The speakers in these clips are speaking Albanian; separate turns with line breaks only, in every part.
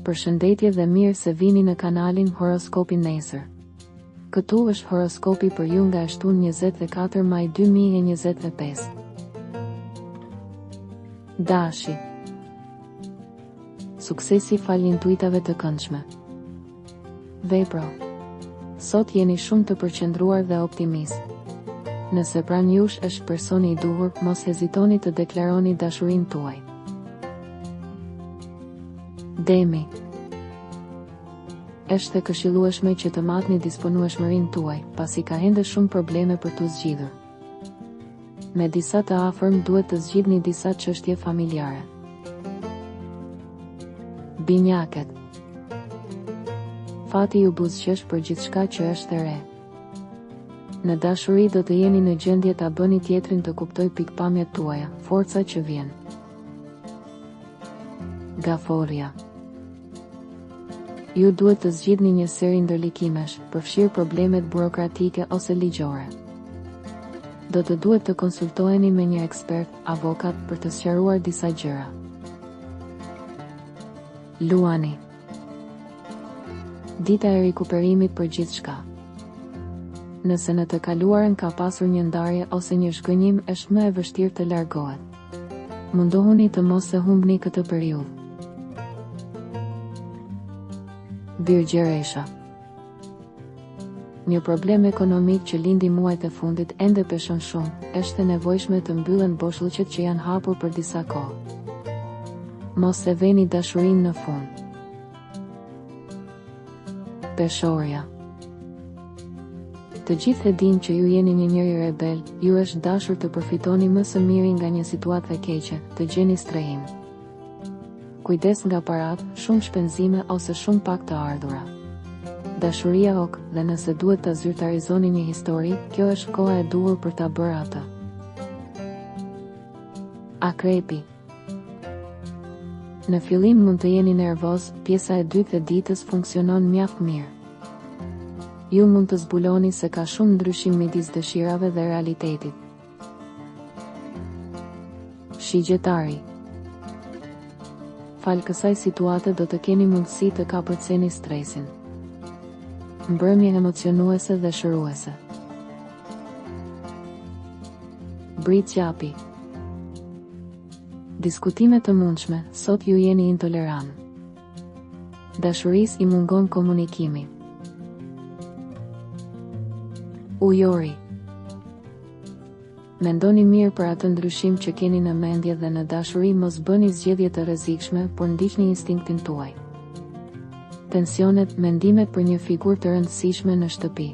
Përshëndetje dhe mirë se vini në kanalin Horoskopi Nesër. Këtu është horoskopi për ju nga shtunë 24 maj 2025. Dashi. Suksesi fal intuitave të këndshme. Vepro. Sot jeni shumë të përqendruar dhe optimist. Nëse pranë jush është personi i duhur, mos hezitoni të deklaroni dashurinë tuaj. Demi. Është e këshillueshme që të matni disponueshmërinë tuaj, pasi ka ende shumë probleme për t'u zgjidhur. Me disa të afërm duhet të zgjidhni disa çështje familjare. Binjakët. Fati ju buzëqesh për gjithçka që është e re. Në dashuri do të jeni në gjendje ta bëni tjetrin të kuptoj pikpamjet tuaja, forca që vjen. Gaforja. Ju duhet të zgjidhni një seri ndërlikimesh, përfshirë problemet burokratike ose ligjore. Do të duhet të konsultoheni me një ekspert, avokat për të sqaruar disa gjëra. Luani. Dita e rikuperimit për gjithçka. Nëse në të kaluarën ka pasur një ndarje ose një zhgënjim, është më e vështirë të largohet. Mundohuni të mos e humbni këtë periudhë. Birgjeresha. Një problem ekonomik që lindi muajt e fundit ende peshon shumë, është e nevojshme të mbyllen boshllëqet që janë hapur për disa kohë. Mos e veni dashurinë në fund. Peshorja. Të gjithë e dinë që ju jeni një njeri rebel, ju është dashur të përfitoni më së miri nga një situatë e keqe, të gjeni strehim. Kujdes nga parat, shumë shpenzime ose shumë pak të ardhura. Dashuria ok, dhe nëse duhet ta zyrtarizoni një histori, kjo është koha e duhur për ta bërë atë. Akrepi. Në fillim mund të jeni nervoz, pjesa e dytë e ditës funksionon mjaft mirë. Ju mund të zbuloni se ka shumë ndryshim midis dëshirave dhe realitetit. Shigjetari. Fal kësaj situate do të keni mundësi të kapërceni stresin. Mbrëmje emocionuese dhe shëruese. Britsjapi. Diskutime të mundshme, sot ju jeni intolerant. Dashurisë i mungon komunikimi. Ujori. Mendoni mirë për atë ndryshim që keni në mendje dhe në dashuri mos bëni zgjedhje të rrezikshme, por ndiqni instinktin tuaj. Tensionet, mendimet për një figurë të rëndësishme në shtëpi.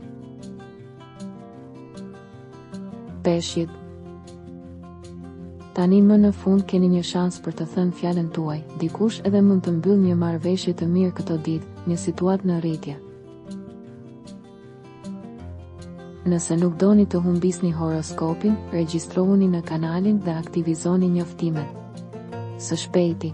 Peshqit. Tani më në fund keni një shans për të thënë fjalën tuaj, dikush edhe mund të mbyll një marrëveshje të mirë këto ditë, një situatë në rritje. Nëse nuk doni të humbisni horoskopin, regjistrohuni në kanalin dhe aktivizoni njoftimet. Së shpejti.